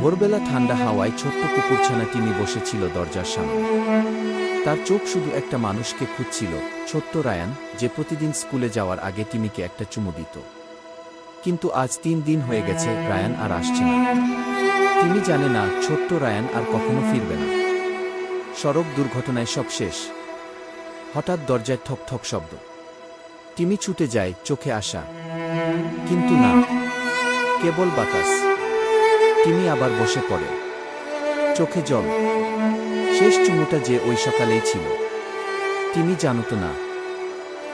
ভোরবেলা ঠান্ডা হাওয়ায় ছোট্ট কুকুরছানা টিমি বসেছিল দরজার সামনে। তার চোখ শুধু একটা মানুষকে খুঁজছিল, ছোট্ট রায়ান, যে প্রতিদিন স্কুলে যাওয়ার আগে টিমিকে একটা চুমু দিত। কিন্তু আজ 3 দিন হয়ে গেছে, রায়ান আর আসছে না। টিমি জানে না ছোট্ট রায়ান আর কখনো ফিরবে না। সড়ক দুর্ঘটনায় সব শেষ। হঠাৎ দরজায় ঠক ঠক শব্দ। টিমি ছুটে যায়, চোখে আশা, কিন্তু না, কেবল বাতাস। টিমি আবার বসে পড়ে, চোখে জল। শেষ চুমুটা যে ওই সকালেই ছিল। টিমি জানত না